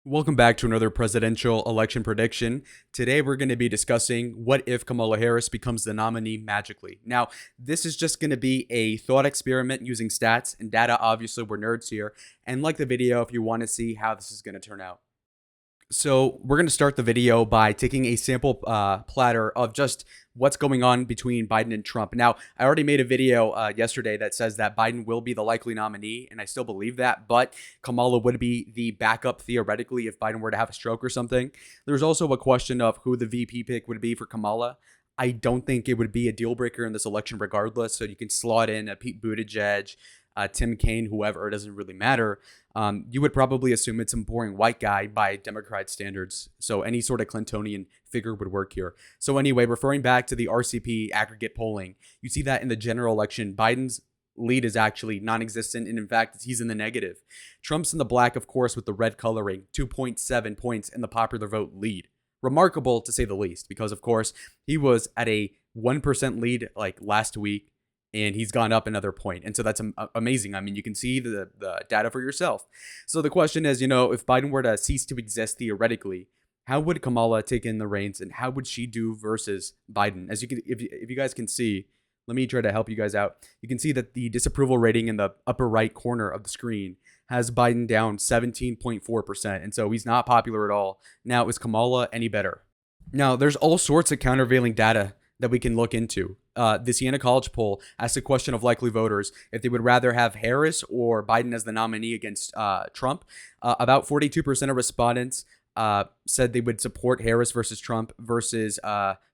Welcome back to another presidential election prediction. Today we're going to be discussing what if Kamala Harris becomes the nominee magically. Now, this is just going to be a thought experiment using stats and data. Obviously, we're nerds here. And like the video if you want to see how this is going to turn out. So we're going to start the video by taking a sample platter of just what's going on between Biden and Trump. Now, I already made a video yesterday that says that Biden will be the likely nominee, and I still believe that, but Kamala would be the backup theoretically if Biden were to have a stroke or something. There's also a question of who the VP pick would be for Kamala. I don't think it would be a deal breaker in this election regardless, so you can slot in a Pete Buttigieg, Tim Kaine, whoever, it doesn't really matter. You would probably assume it's some boring white guy by Democrat standards. So any sort of Clintonian figure would work here. So anyway, referring back to the RCP aggregate polling, you see that in the general election, Biden's lead is actually non-existent. And in fact, he's in the negative. Trump's in the black, of course, with the red coloring, 2.7 points in the popular vote lead. Remarkable to say the least, because of course, he was at a 1% lead like last week. And he's gone up another point. And so that's amazing. I mean, you can see the data for yourself. So the question is, if Biden were to cease to exist theoretically, how would Kamala take in the reins and how would she do versus Biden? As you can, if you guys can see, let me try to help you guys out. You can see that the disapproval rating in the upper right corner of the screen has Biden down 17.4%. And so he's not popular at all. Now, is Kamala any better? Now, there's all sorts of countervailing data that we can look into. The Siena College poll asked a question of likely voters if they would rather have Harris or Biden as the nominee against Trump. About 42% of respondents said they would support Harris versus Trump versus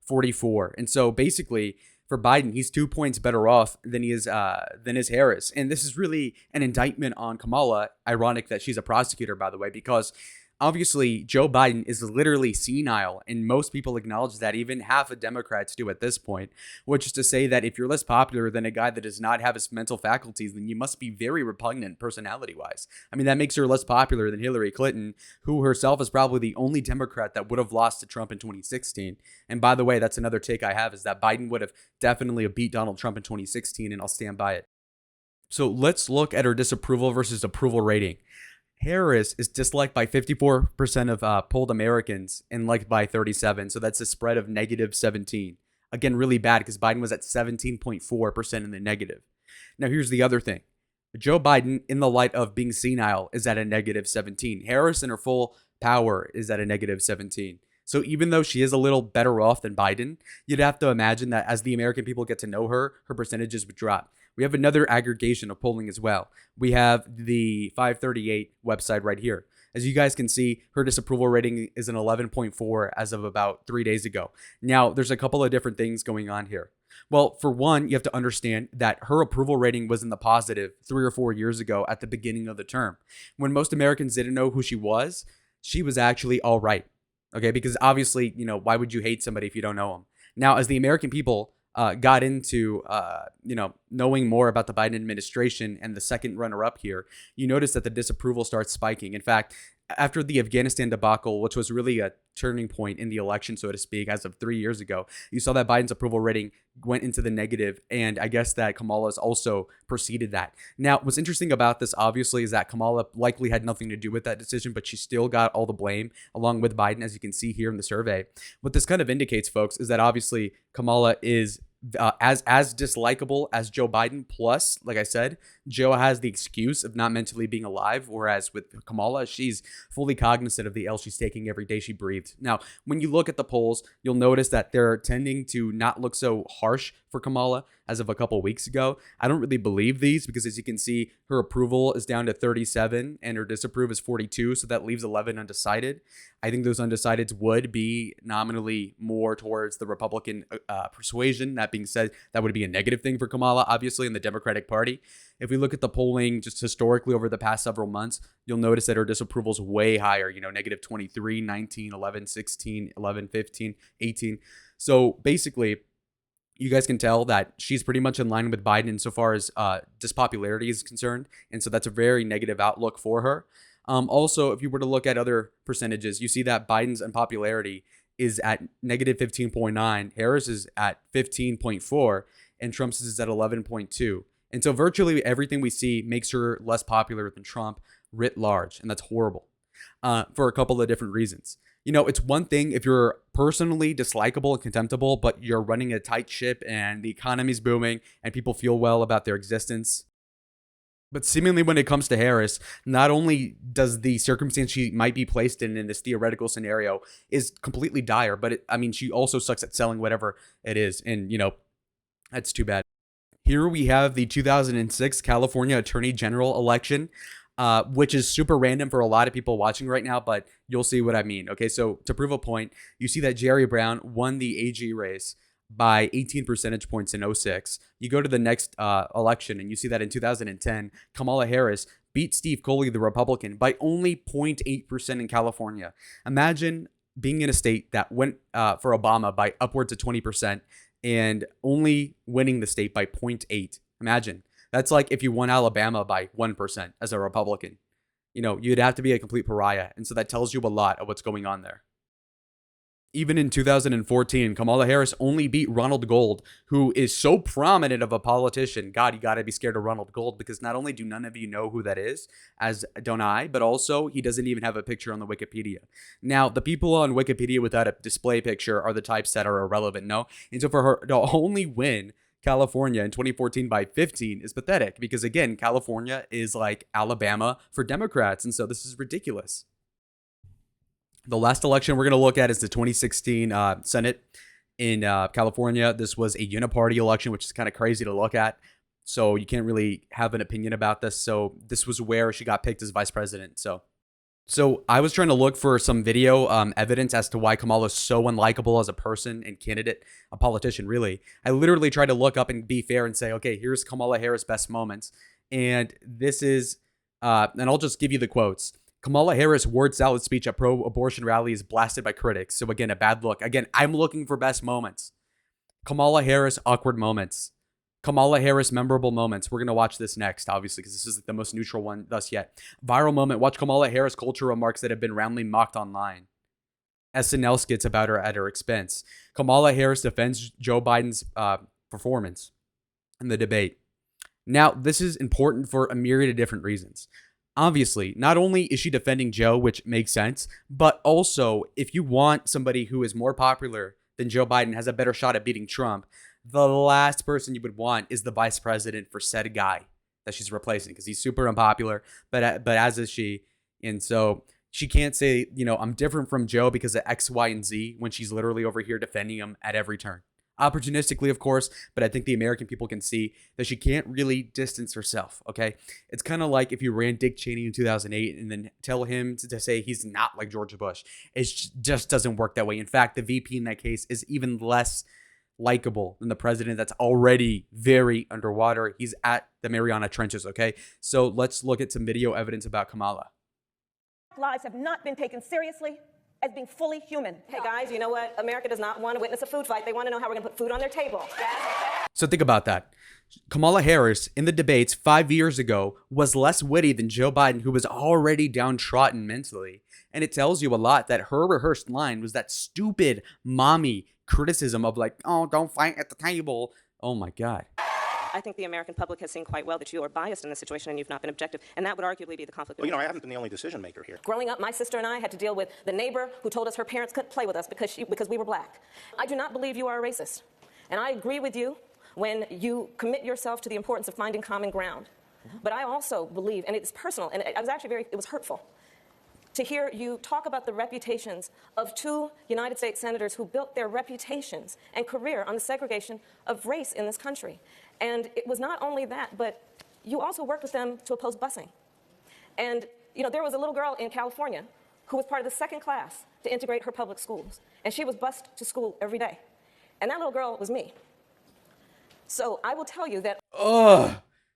44. And so basically, for Biden, he's 2 points better off than he is Harris. And this is really an indictment on Kamala. Ironic that she's a prosecutor, by the way, because obviously, Joe Biden is literally senile, and most people acknowledge that. Even half of Democrats do at this point, which is to say that if you're less popular than a guy that does not have his mental faculties, then you must be very repugnant personality-wise. I mean, that makes her less popular than Hillary Clinton, who herself is probably the only Democrat that would have lost to Trump in 2016. And by the way, that's another take I have, is that Biden would have definitely beat Donald Trump in 2016, and I'll stand by it. So let's look at her disapproval versus approval rating. Harris is disliked by 54% of polled Americans and liked by 37. So that's a spread of negative 17. Again, really bad because Biden was at 17.4% in the negative. Now, here's the other thing. Joe Biden, in the light of being senile, is at a negative 17. Harris, in her full power, is at a negative 17. So even though she is a little better off than Biden, you'd have to imagine that as the American people get to know her, her percentages would drop. We have another aggregation of polling as well. We have the FiveThirtyEight website right here. As you guys can see, her disapproval rating is an 11.4 as of about 3 days ago. Now, there's a couple of different things going on here. Well, for one, you have to understand that her approval rating was in the positive 3 or 4 years ago at the beginning of the term. When most Americans didn't know who she was actually all right. Okay, because obviously, why would you hate somebody if you don't know them? Now, as the American people got into, knowing more about the Biden administration and the second runner-up here, you notice that the disapproval starts spiking. In fact, after the Afghanistan debacle, which was really a turning point in the election, so to speak, as of 3 years ago, you saw that Biden's approval rating went into the negative, and I guess that Kamala's also preceded that. Now, what's interesting about this, obviously, is that Kamala likely had nothing to do with that decision, but she still got all the blame, along with Biden, as you can see here in the survey. What this kind of indicates, folks, is that obviously Kamala is as dislikable as Joe Biden. Plus, like I said, Joe has the excuse of not mentally being alive, whereas with Kamala, she's fully cognizant of the L she's taking every day she breathes. Now, when you look at the polls, you'll notice that they're tending to not look so harsh for Kamala as of a couple of weeks ago. I don't really believe these because, as you can see, her approval is down to 37 and her disapprove is 42, so that leaves 11 undecided. I think those undecideds would be nominally more towards the Republican persuasion. That being said, that would be a negative thing for Kamala, obviously, in the Democratic Party. If we look at the polling just historically over the past several months, you'll notice that her disapproval is way higher, negative 23, 19, 11, 16, 11, 15, 18. So basically, you guys can tell that she's pretty much in line with Biden insofar as dispopularity is concerned. And so that's a very negative outlook for her. Also, if you were to look at other percentages, you see that Biden's unpopularity is at negative 15.9, Harris is at 15.4, and Trump's is at 11.2. And so virtually everything we see makes her less popular than Trump writ large, and that's horrible. for a couple of different reasons. You know, it's one thing if you're personally dislikable and contemptible, but you're running a tight ship and the economy's booming and people feel well about their existence. But seemingly when it comes to Harris, not only does the circumstance she might be placed in this theoretical scenario is completely dire, but she also sucks at selling whatever it is. And, that's too bad. Here we have the 2006 California Attorney General election, which is super random for a lot of people watching right now, but you'll see what I mean. Okay, so to prove a point, you see that Jerry Brown won the AG race by 18 percentage points in 06. You go to the next election and you see that in 2010, Kamala Harris beat Steve Coley, the Republican, by only 0.8% in California. Imagine being in a state that went for Obama by upwards of 20% and only winning the state by 0.8. Imagine. That's like if you won Alabama by 1% as a Republican. You'd have to be a complete pariah. And so that tells you a lot of what's going on there. Even in 2014, Kamala Harris only beat Ronald Gold, who is so prominent of a politician. God, you got to be scared of Ronald Gold because not only do none of you know who that is, as don't I, but also he doesn't even have a picture on the Wikipedia. Now, the people on Wikipedia without a display picture are the types that are irrelevant, no? And so for her to only win California in 2014 by 15 is pathetic because, again, California is like Alabama for Democrats, and so this is ridiculous. The last election we're going to look at is the 2016 Senate in California. This was a uniparty election, which is kind of crazy to look at. So you can't really have an opinion about this. So this was where she got picked as vice president. So I was trying to look for some video evidence as to why Kamala is so unlikable as a person and candidate, a politician, really. I literally tried to look up and be fair and say, okay, here's Kamala Harris' best moments. And this is, and I'll just give you the quotes. Kamala Harris word salad speech at pro-abortion rally is blasted by critics. So again, a bad look. Again, I'm looking for best moments. Kamala Harris awkward moments. Kamala Harris memorable moments. We're going to watch this next, obviously, because this is the most neutral one thus yet. Viral moment. Watch Kamala Harris culture remarks that have been roundly mocked online. SNL skits about her at her expense. Kamala Harris defends Joe Biden's performance in the debate. Now, this is important for a myriad of different reasons. Obviously, not only is she defending Joe, which makes sense, but also if you want somebody who is more popular than Joe Biden, has a better shot at beating Trump, the last person you would want is the vice president for said guy that she's replacing because he's super unpopular, but as is she. And so she can't say, I'm different from Joe because of X, Y, and Z when she's literally over here defending him at every turn. Opportunistically, of course, but I think the American people can see that she can't really distance herself, okay? It's kind of like if you ran Dick Cheney in 2008 and then tell him to say he's not like George Bush. It just doesn't work that way. In fact, the VP in that case is even less likable than the president that's already very underwater. He's at the Mariana Trenches, okay? So let's look at some video evidence about Kamala. Lives have not been taken seriously as being fully human. Hey guys, you know what? America does not want to witness a food fight. They want to know how we're going to put food on their table. So think about that. Kamala Harris in the debates 5 years ago was less witty than Joe Biden, who was already downtrodden mentally. And it tells you a lot that her rehearsed line was that stupid mommy criticism of like, oh, don't fight at the table. Oh my God. I think the American public has seen quite well that you are biased in this situation and you've not been objective. And that would arguably be the conflict. Well, I haven't been the only decision maker here. Growing up, my sister and I had to deal with the neighbor who told us her parents couldn't play with us because we were black. I do not believe you are a racist. And I agree with you when you commit yourself to the importance of finding common ground. But I also believe, and it's personal, and it was hurtful to hear you talk about the reputations of two United States senators who built their reputations and career on the segregation of race in this country. And it was not only that, but you also worked with them to oppose busing. And, there was a little girl in California who was part of the second class to integrate her public schools. And she was bused to school every day. And that little girl was me. So I will tell you that...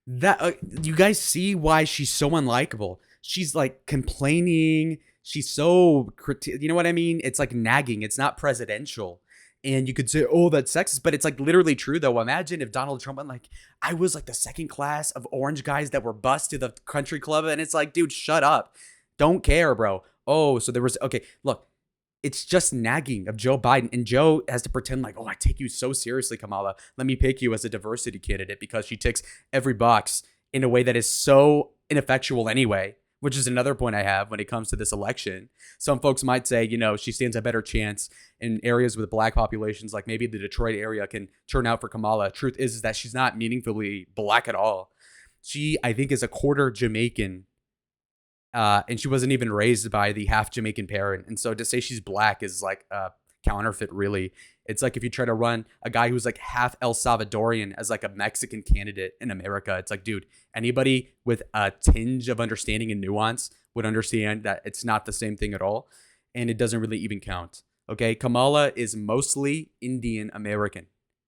You guys see why she's so unlikable. She's like complaining. She's so, you know what I mean? It's like nagging. It's not presidential. And you could say, oh, that's sexist, but it's like literally true though. Imagine if Donald Trump went like, I was like the second class of orange guys that were bused to the country club. And it's like, dude, shut up. Don't care, bro. Oh, so there was, okay, look, it's just nagging of Joe Biden. And Joe has to pretend like, oh, I take you so seriously, Kamala. Let me pick you as a diversity candidate because she ticks every box in a way that is so ineffectual anyway. which is another point I have when it comes to this election. Some folks might say, she stands a better chance in areas with black populations, like maybe the Detroit area can turn out for Kamala. Truth is that she's not meaningfully black at all. She, I think, is a quarter Jamaican, and she wasn't even raised by the half Jamaican parent. And so to say she's black is like a counterfeit, really. It's like if you try to run a guy who's like half El Salvadorian as like a Mexican candidate in America. It's like, dude, anybody with a tinge of understanding and nuance would understand that it's not the same thing at all. And it doesn't really even count. Okay. Kamala is mostly Indian American.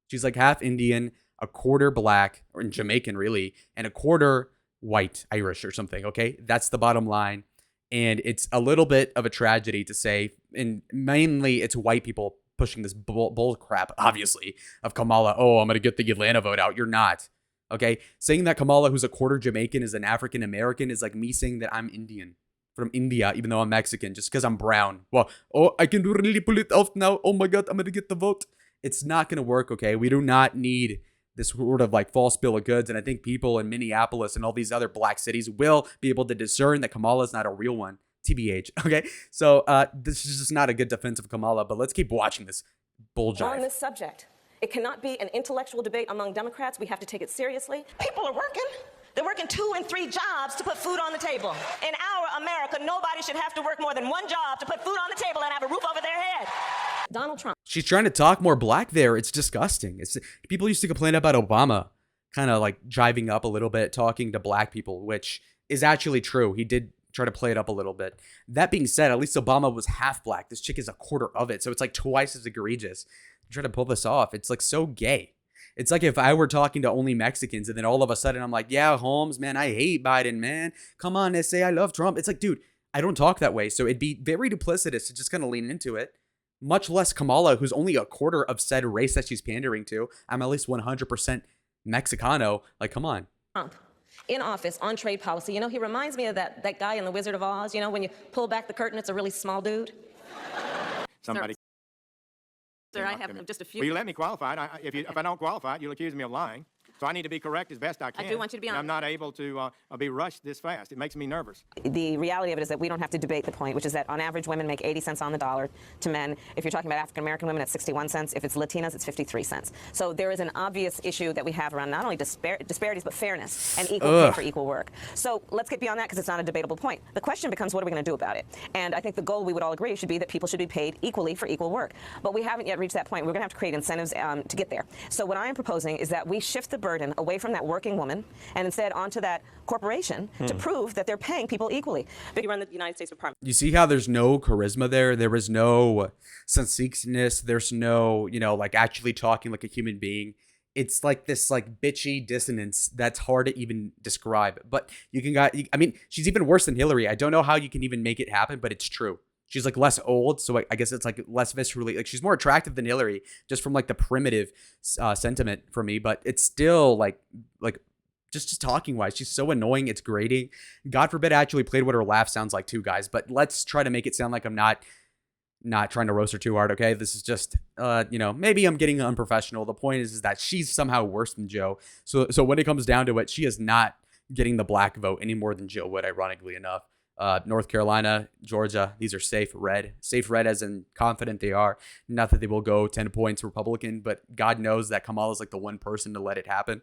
She's like half Indian, a quarter black, or Jamaican really, and a quarter white, Irish or something. Okay. That's the bottom line. And it's a little bit of a tragedy to say, and mainly it's white people pushing this bull crap, obviously, of Kamala. Oh, I'm going to get the Atlanta vote out. You're not. Okay. Saying that Kamala, who's a quarter Jamaican, is an African American is like me saying that I'm Indian from India, even though I'm Mexican, just because I'm brown. Well, oh, I can really pull it off now. Oh my God, I'm going to get the vote. It's not going to work. Okay. We do not need this sort of like false bill of goods. And I think people in Minneapolis and all these other black cities will be able to discern that Kamala is not a real one. TBH. Okay. So this is just not a good defense of Kamala, but let's keep watching this bull jive. On this subject, it cannot be an intellectual debate among Democrats. We have to take it seriously. People are working. They're working 2 and 3 jobs to put food on the table. In our America, nobody should have to work more than 1 job to put food on the table and have a roof over their head. Donald Trump. She's trying to talk more black there. It's disgusting. People used to complain about Obama kind of like jiving up a little bit, talking to black people, which is actually true. He did try to play it up a little bit. That being said, at least Obama was half black. This chick is a quarter of it. So it's like twice as egregious. Try to pull this off. It's like so gay. It's like if I were talking to only Mexicans and then all of a sudden I'm like, yeah, Holmes, man, I hate Biden, man. Come on, they say I love Trump. It's like, dude, I don't talk that way. So it'd be very duplicitous to just kind of lean into it. Much less Kamala, who's only a quarter of said race that she's pandering to. I'm at least 100% Mexicano. Like, come on. Trump in office on trade policy. He reminds me of that guy in The Wizard of Oz. When you pull back the curtain, it's a really small dude. Somebody. Sir, I have just a few. Will you let me qualify? If I don't qualify, you'll accuse me of lying. So I need to be correct as best I can. I do want you to be honest. I'm not able to be rushed this fast. It makes me nervous. The reality of it is that we don't have to debate the point, which is that on average, women make 80 cents on the dollar to men. If you're talking about African-American women, it's 61 cents. If it's Latinas, it's 53 cents. So there is an obvious issue that we have around not only disparities, but fairness and equal pay for equal work. So let's get beyond that because it's not a debatable point. The question becomes, what are we going to do about it? And I think the goal we would all agree should be that people should be paid equally for equal work. But we haven't yet reached that point. We're going to have to create incentives to get there. So what I am proposing is that we shift the burden away from that working woman and instead onto that corporation to prove that they're paying people equally. But you run the United States Department. You see how there's no charisma there? There is no sensiqueness. There's no, like actually talking like a human being. It's like this like bitchy dissonance that's hard to even describe. But she's even worse than Hillary. I don't know how you can even make it happen, but it's true. She's like less old, so I guess it's like less viscerally, like she's more attractive than Hillary, just from like the primitive sentiment for me. But it's still like just talking wise, she's so annoying. It's grating. God forbid I actually played what her laugh sounds like too, guys. But let's try to make it sound like I'm not trying to roast her too hard. Okay, this is just maybe I'm getting unprofessional. The point is that she's somehow worse than Joe. So when it comes down to it, she is not getting the black vote any more than Joe would, ironically enough. North Carolina, Georgia, these are safe red as in confident they are. Not that they will go 10 points Republican, but God knows that Kamala's like the one person to let it happen.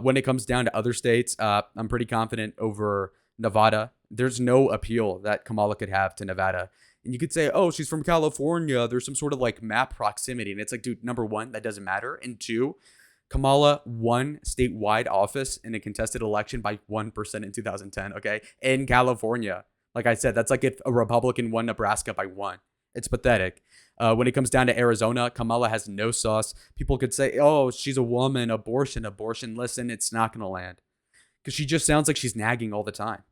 When it comes down to other states, I'm pretty confident over Nevada. There's no appeal that Kamala could have to Nevada. And you could say, oh, she's from California. There's some sort of like map proximity. And it's like, dude, number one, that doesn't matter. And two, Kamala won statewide office in a contested election by 1% in 2010, okay? In California. Like I said, that's like if a Republican won Nebraska by 1. It's pathetic. When it comes down to Arizona, Kamala has no sauce. People could say, oh, she's a woman, abortion. Listen, it's not going to land. Because she just sounds like she's nagging all the time.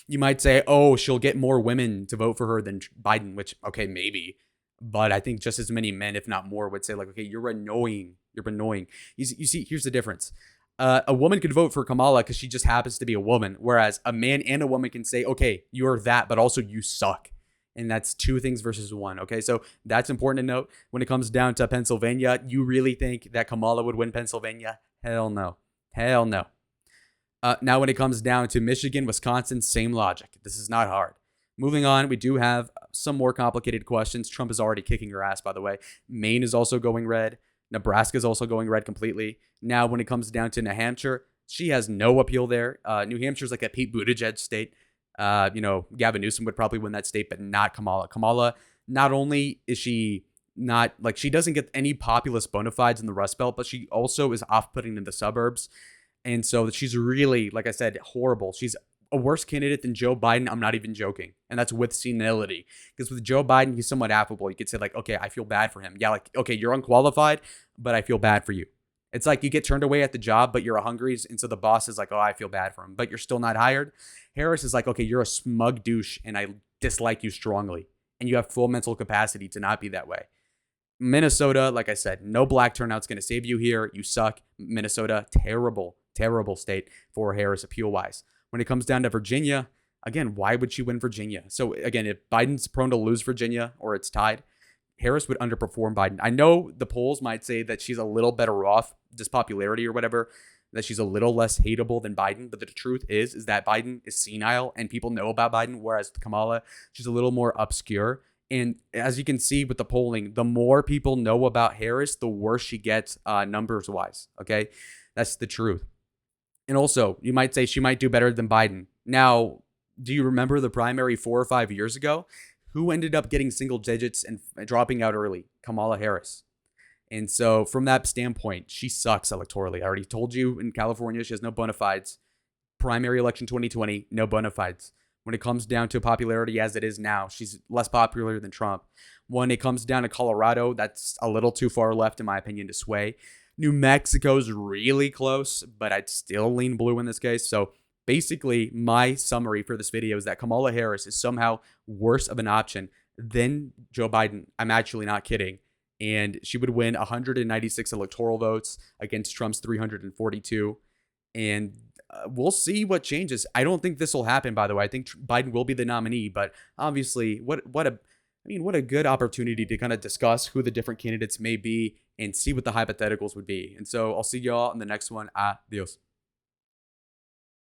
You might say, oh, she'll get more women to vote for her than Biden, which, okay, maybe. But I think just as many men, if not more, would say like, okay, you're annoying. You're annoying. You see, here's the difference. A woman could vote for Kamala because she just happens to be a woman. Whereas a man and a woman can say, okay, you're that, but also you suck. And that's 2 things versus 1. Okay, so that's important to note. When it comes down to Pennsylvania, you really think that Kamala would win Pennsylvania? Hell no. Hell no. Now, when it comes down to Michigan, Wisconsin, same logic. This is not hard. Moving on, we do have some more complicated questions. Trump is already kicking your ass, by the way. Maine is also going red. Nebraska is also going red completely. Now, when it comes down to New Hampshire, she has no appeal there. New Hampshire is like a Pete Buttigieg state. Gavin Newsom would probably win that state, but not Kamala. Kamala, not only is she not like she doesn't get any populist bona fides in the Rust Belt, but she also is off-putting in the suburbs. And so she's really, like I said, horrible. She's a worse candidate than Joe Biden. I'm not even joking. And that's with senility. Because with Joe Biden, he's somewhat affable. You could say like, okay, I feel bad for him. Yeah, like, okay, you're unqualified, but I feel bad for you. It's like you get turned away at the job, but you're a Hungries. And so the boss is like, oh, I feel bad for him, but you're still not hired. Harris is like, okay, you're a smug douche and I dislike you strongly. And you have full mental capacity to not be that way. Minnesota, like I said, no black turnout's going to save you here. You suck. Minnesota, terrible, terrible state for Harris appeal-wise. When it comes down to Virginia, again, why would she win Virginia? So again, if Biden's prone to lose Virginia or it's tied, Harris would underperform Biden. I know the polls might say that she's a little better off, just popularity or whatever, that she's a little less hateable than Biden. But the truth is that Biden is senile and people know about Biden, whereas Kamala, she's a little more obscure. And as you can see with the polling, the more people know about Harris, the worse she gets numbers-wise, okay? That's the truth. And also, you might say she might do better than Biden. Now, do you remember the primary 4 or 5 years ago? Who ended up getting single digits and dropping out early? Kamala Harris. And so from that standpoint, she sucks electorally. I already told you in California, she has no bona fides. Primary election 2020, no bona fides. When it comes down to popularity as it is now, she's less popular than Trump. When it comes down to Colorado, that's a little too far left, in my opinion, to sway. New Mexico's really close, but I'd still lean blue in this case. So basically, my summary for this video is that Kamala Harris is somehow worse of an option than Joe Biden. I'm actually not kidding. And she would win 196 electoral votes against Trump's 342. And we'll see what changes. I don't think this will happen, by the way. I think Biden will be the nominee, but obviously, what a good opportunity to kind of discuss who the different candidates may be and see what the hypotheticals would be. And so I'll see y'all in the next one. Adios.